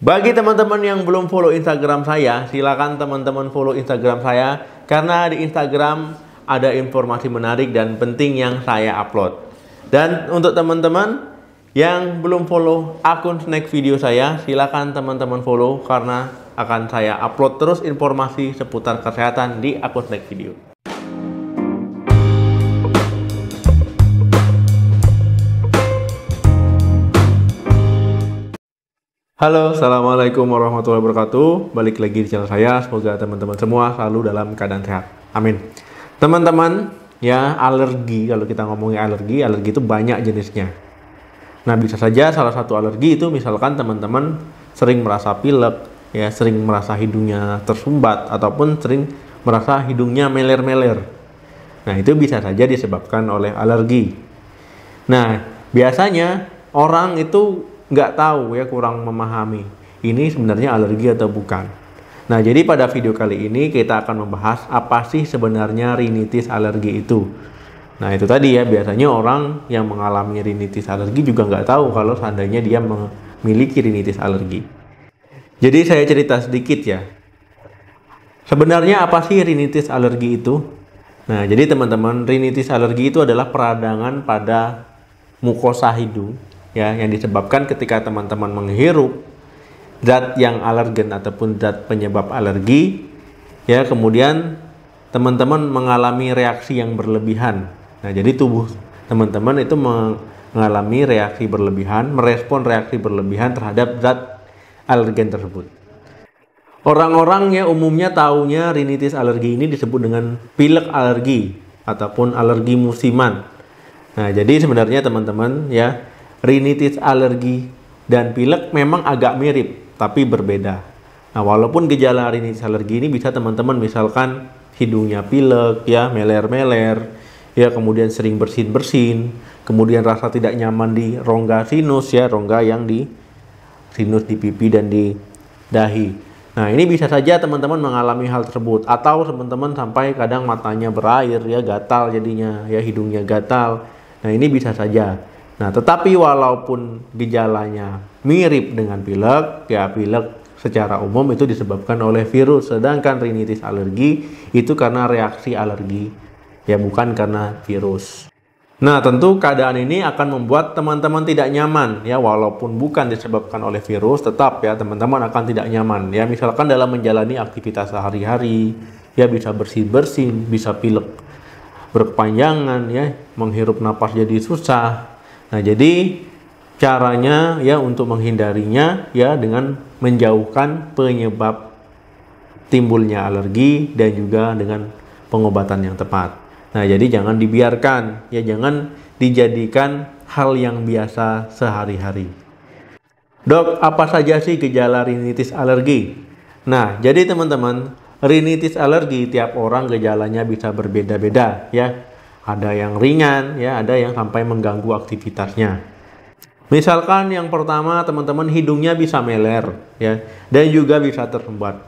Bagi teman-teman yang belum follow Instagram saya, silakan teman-teman follow Instagram saya karena di Instagram ada informasi menarik dan penting yang saya upload. Dan untuk teman-teman yang belum follow akun Snack Video saya, silakan teman-teman follow karena akan saya upload terus informasi seputar kesehatan di akun Snack Video. Halo, assalamualaikum warahmatullahi wabarakatuh. Balik lagi di channel saya. Semoga teman-teman semua selalu dalam keadaan sehat. Amin. Teman-teman, ya alergi. Kalau kita ngomongin alergi itu banyak jenisnya. Nah, bisa saja salah satu alergi itu misalkan teman-teman sering merasa pilek, ya sering merasa hidungnya tersumbat ataupun sering merasa hidungnya meler-meler. Nah, itu bisa saja disebabkan oleh alergi. Nah, biasanya orang itu nggak tahu, ya kurang memahami ini sebenarnya alergi atau bukan. Nah, jadi pada video kali ini kita akan membahas apa sih sebenarnya rinitis alergi itu. Nah, itu tadi ya, biasanya orang yang mengalami rinitis alergi juga nggak tahu kalau seandainya dia memiliki rinitis alergi. Jadi saya cerita sedikit ya. Sebenarnya apa sih rinitis alergi itu? Nah, jadi teman-teman, rinitis alergi itu adalah peradangan pada mukosa hidung, ya, yang disebabkan ketika teman-teman menghirup zat yang alergen ataupun zat penyebab alergi, ya kemudian teman-teman mengalami reaksi yang berlebihan. Nah, jadi tubuh teman-teman itu mengalami reaksi berlebihan, merespon reaksi berlebihan terhadap zat alergen tersebut. Orang-orang yang umumnya taunya rinitis alergi ini disebut dengan pilek alergi ataupun alergi musiman. Nah, jadi sebenarnya teman-teman ya, rinitis alergi dan pilek memang agak mirip, tapi berbeda. Nah, walaupun gejala rinitis alergi ini bisa teman-teman misalkan hidungnya pilek, ya meler-meler, ya kemudian sering bersin-bersin, kemudian rasa tidak nyaman di rongga sinus, ya rongga yang di sinus di pipi dan di dahi. Nah, ini bisa saja teman-teman mengalami hal tersebut, atau teman-teman sampai kadang matanya berair, ya gatal jadinya, ya hidungnya gatal. Nah, ini bisa saja. Nah, tetapi walaupun gejalanya mirip dengan pilek, ya pilek secara umum itu disebabkan oleh virus, sedangkan rinitis alergi itu karena reaksi alergi, ya bukan karena virus. Nah, tentu keadaan ini akan membuat teman-teman tidak nyaman, ya walaupun bukan disebabkan oleh virus, tetap ya teman-teman akan tidak nyaman, ya misalkan dalam menjalani aktivitas sehari-hari, ya bisa bersin-bersin, bisa pilek berkepanjangan, ya menghirup napas jadi susah. Nah, jadi caranya ya untuk menghindarinya ya dengan menjauhkan penyebab timbulnya alergi dan juga dengan pengobatan yang tepat. Nah, jadi jangan dibiarkan, ya jangan dijadikan hal yang biasa sehari-hari. Dok, apa saja sih gejala rinitis alergi? Nah, jadi teman-teman, rinitis alergi tiap orang gejalanya bisa berbeda-beda ya. Ada yang ringan, ya, ada yang sampai mengganggu aktivitasnya. Misalkan yang pertama teman-teman hidungnya bisa meler, ya, dan juga bisa tersumbat.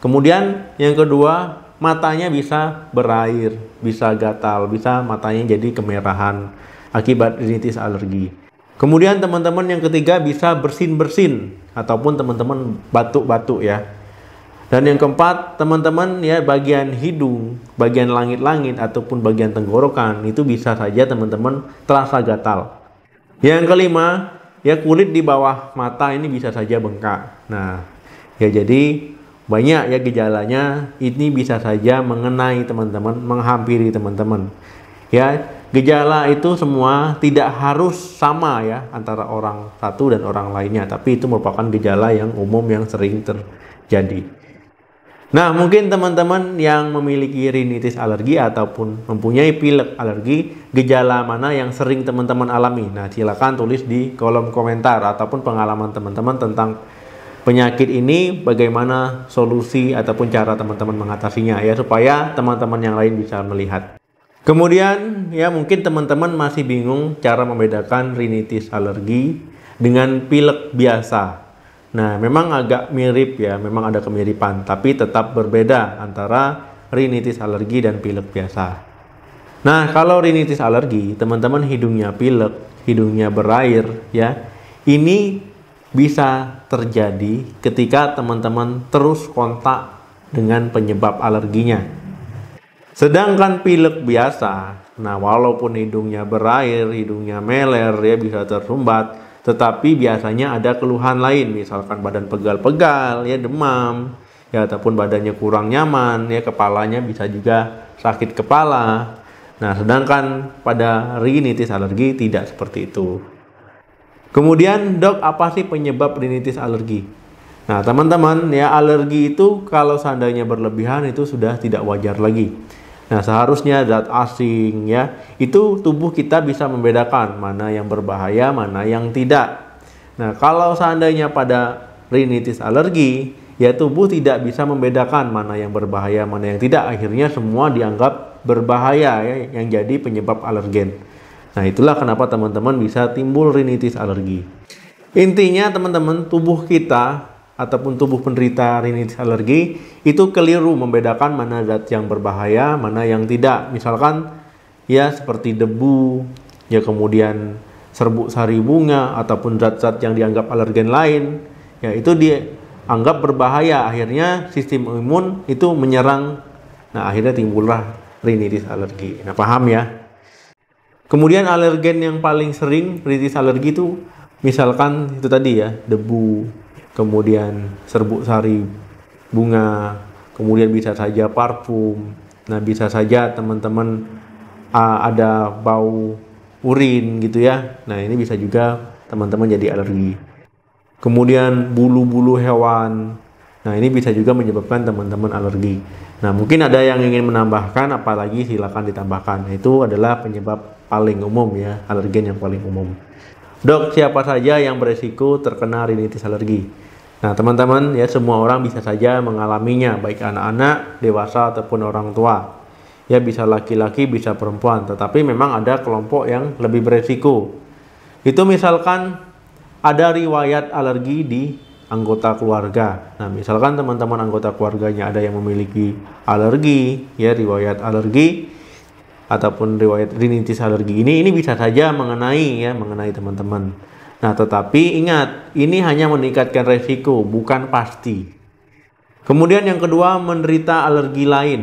Kemudian yang kedua matanya bisa berair, bisa gatal, bisa matanya jadi kemerahan akibat rinitis alergi. Kemudian teman-teman yang ketiga bisa bersin-bersin ataupun teman-teman batuk-batuk ya. Dan yang keempat, teman-teman ya bagian hidung, bagian langit-langit ataupun bagian tenggorokan itu bisa saja teman-teman terasa gatal. Yang kelima, ya kulit di bawah mata ini bisa saja bengkak. Nah, ya jadi banyak ya gejalanya, ini bisa saja mengenai teman-teman, menghampiri teman-teman. Ya, gejala itu semua tidak harus sama ya antara orang satu dan orang lainnya, tapi itu merupakan gejala yang umum yang sering terjadi. Nah, mungkin teman-teman yang memiliki rinitis alergi ataupun mempunyai pilek alergi, gejala mana yang sering teman-teman alami? Nah, silakan tulis di kolom komentar ataupun pengalaman teman-teman tentang penyakit ini, bagaimana solusi ataupun cara teman-teman mengatasinya ya, supaya teman-teman yang lain bisa melihat. Kemudian ya mungkin teman-teman masih bingung cara membedakan rinitis alergi dengan pilek biasa. Nah, memang agak mirip ya, memang ada kemiripan, tapi tetap berbeda antara rinitis alergi dan pilek biasa. Nah, kalau rinitis alergi, teman-teman hidungnya pilek, hidungnya berair ya. Ini bisa terjadi ketika teman-teman terus kontak dengan penyebab alerginya. Sedangkan pilek biasa, nah walaupun hidungnya berair, hidungnya meler, ya bisa tersumbat, tetapi biasanya ada keluhan lain, misalkan badan pegal-pegal, ya demam, ya ataupun badannya kurang nyaman, ya kepalanya bisa juga sakit kepala. Nah, sedangkan pada rinitis alergi tidak seperti itu. Kemudian, dok, apa sih penyebab rinitis alergi? Nah, teman-teman, ya alergi itu kalau seandainya berlebihan itu sudah tidak wajar lagi. Nah, seharusnya zat asing ya, itu tubuh kita bisa membedakan mana yang berbahaya, mana yang tidak. Nah, kalau seandainya pada rinitis alergi, ya tubuh tidak bisa membedakan mana yang berbahaya, mana yang tidak. Akhirnya semua dianggap berbahaya ya, yang jadi penyebab alergen. Nah, itulah kenapa teman-teman bisa timbul rinitis alergi. Intinya teman-teman, tubuh kita ataupun tubuh penderita rinitis alergi itu keliru membedakan mana zat yang berbahaya, mana yang tidak. Misalkan ya seperti debu, ya kemudian serbuk sari bunga ataupun zat-zat yang dianggap alergen lain, ya itu dianggap berbahaya. Akhirnya sistem imun itu menyerang. Nah, akhirnya timbullah rinitis alergi. Nah, paham ya? Kemudian alergen yang paling sering rinitis alergi itu misalkan itu tadi ya, debu, kemudian serbuk sari bunga, kemudian bisa saja parfum. Nah, bisa saja teman-teman ada bau urin gitu ya. Nah, ini bisa juga teman-teman jadi alergi. Kemudian bulu-bulu hewan. Nah, ini bisa juga menyebabkan teman-teman alergi. Nah, mungkin ada yang ingin menambahkan, apalagi silakan ditambahkan. Itu adalah penyebab paling umum ya, alergen yang paling umum. Dok, siapa saja yang beresiko terkena rinitis alergi? Nah, teman-teman ya, semua orang bisa saja mengalaminya, baik anak-anak, dewasa ataupun orang tua. Ya, bisa laki-laki, bisa perempuan, tetapi memang ada kelompok yang lebih beresiko. Itu misalkan ada riwayat alergi di anggota keluarga. Nah, misalkan teman-teman anggota keluarganya ada yang memiliki alergi, ya riwayat alergi ataupun riwayat rinitis alergi ini bisa saja mengenai teman-teman. Nah, tetapi ingat, ini hanya meningkatkan resiko, bukan pasti. Kemudian yang kedua, menderita alergi lain.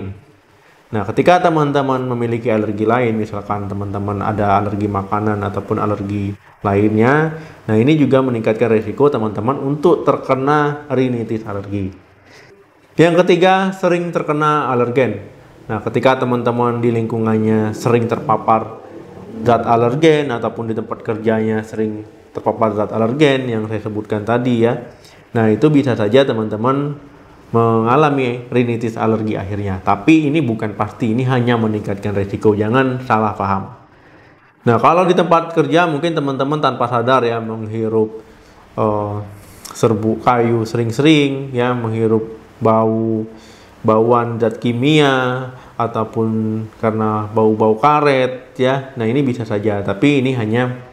Nah, ketika teman-teman memiliki alergi lain, misalkan teman-teman ada alergi makanan ataupun alergi lainnya, nah ini juga meningkatkan resiko teman-teman untuk terkena rinitis alergi. Yang ketiga, sering terkena alergen. Nah, ketika teman-teman di lingkungannya sering terpapar zat alergen ataupun di tempat kerjanya sering terpapar zat alergen yang saya sebutkan tadi ya. Nah, itu bisa saja teman-teman mengalami rinitis alergi akhirnya. Tapi ini bukan pasti, ini hanya meningkatkan resiko. Jangan salah paham. Nah, kalau di tempat kerja mungkin teman-teman tanpa sadar ya menghirup serbuk kayu sering-sering ya, menghirup bauan zat kimia ataupun karena bau-bau karet ya. Nah, ini bisa saja, tapi ini hanya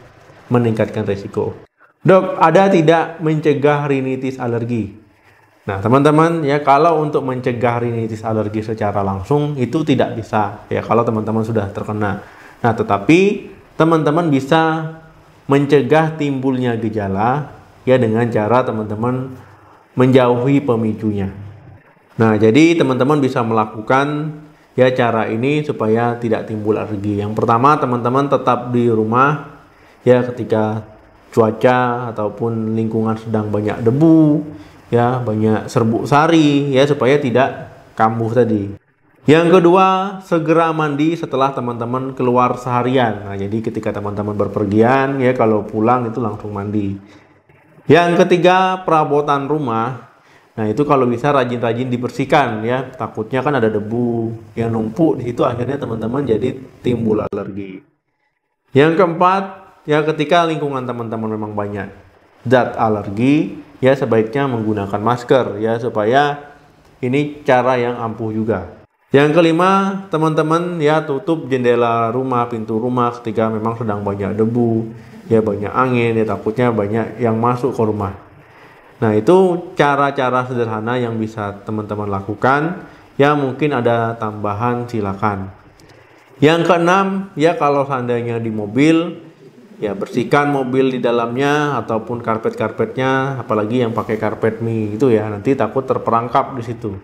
meningkatkan resiko. Dok, ada tidak mencegah rinitis alergi? Nah, teman-teman ya, kalau untuk mencegah rinitis alergi secara langsung itu tidak bisa ya kalau teman-teman sudah terkena. Nah, tetapi teman-teman bisa mencegah timbulnya gejala ya dengan cara teman-teman menjauhi pemicunya. Nah, jadi teman-teman bisa melakukan ya cara ini supaya tidak timbul alergi. Yang pertama, teman-teman tetap di rumah ya ketika cuaca ataupun lingkungan sedang banyak debu ya, banyak serbuk sari ya, supaya tidak kambuh tadi. Yang kedua, segera mandi setelah teman-teman keluar seharian. Nah, jadi ketika teman-teman berpergian ya, kalau pulang itu langsung mandi. Yang ketiga, perabotan rumah. Nah, itu kalau bisa rajin-rajin dibersihkan ya. Takutnya kan ada debu yang numpuk di situ, akhirnya teman-teman jadi timbul alergi. Yang keempat, ya ketika lingkungan teman-teman memang banyak zat alergi, ya sebaiknya menggunakan masker ya, supaya ini cara yang ampuh juga. Yang kelima, teman-teman ya tutup jendela rumah, pintu rumah ketika memang sedang banyak debu, ya banyak angin, ya takutnya banyak yang masuk ke rumah. Nah, itu cara-cara sederhana yang bisa teman-teman lakukan. Ya, mungkin ada tambahan silakan. Yang keenam, ya kalau seandainya di mobil, Ya, bersihkan mobil di dalamnya ataupun karpet-karpetnya, apalagi yang pakai karpet mie itu ya, nanti takut terperangkap di situ.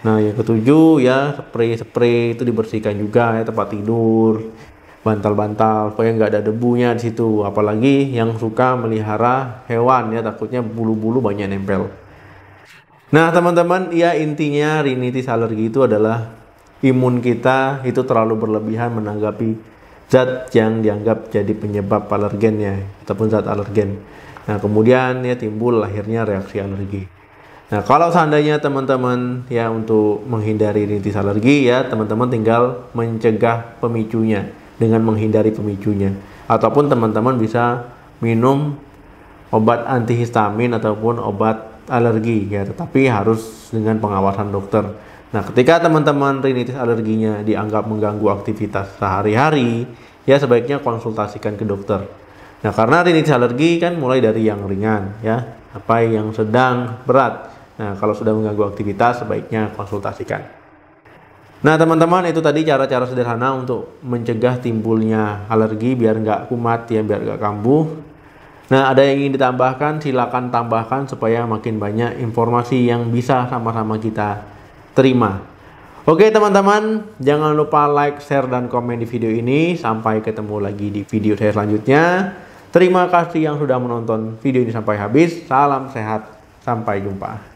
Nah, yang ketujuh ya, spray itu dibersihkan juga ya, tempat tidur, bantal-bantal supaya nggak ada debunya di situ. Apalagi yang suka melihara hewan ya, takutnya bulu-bulu banyak nempel. Nah, teman-teman, ya intinya rinitis alergi itu adalah imun kita itu terlalu berlebihan menanggapi zat yang dianggap jadi penyebab alergennya ataupun zat alergen. Nah, kemudian ya timbul lahirnya reaksi alergi. Nah, kalau seandainya teman-teman ya untuk menghindari rinitis alergi ya, teman-teman tinggal mencegah pemicunya dengan menghindari pemicunya. Ataupun teman-teman bisa minum obat antihistamin ataupun obat alergi ya, tetapi harus dengan pengawasan dokter. Nah, ketika teman-teman rinitis alerginya dianggap mengganggu aktivitas sehari-hari, ya sebaiknya konsultasikan ke dokter. Nah, karena rinitis alergi kan mulai dari yang ringan ya, sampai yang sedang berat. Nah, kalau sudah mengganggu aktivitas sebaiknya konsultasikan. Nah, teman-teman, itu tadi cara-cara sederhana untuk mencegah timbulnya alergi biar nggak kumat ya, biar nggak kambuh. Nah, ada yang ingin ditambahkan, silakan tambahkan supaya makin banyak informasi yang bisa sama-sama kita terima. Oke teman-teman, jangan lupa like, share, dan komen di video ini. Sampai ketemu lagi di video saya selanjutnya. Terima kasih yang sudah menonton video ini sampai habis. Salam sehat, sampai jumpa.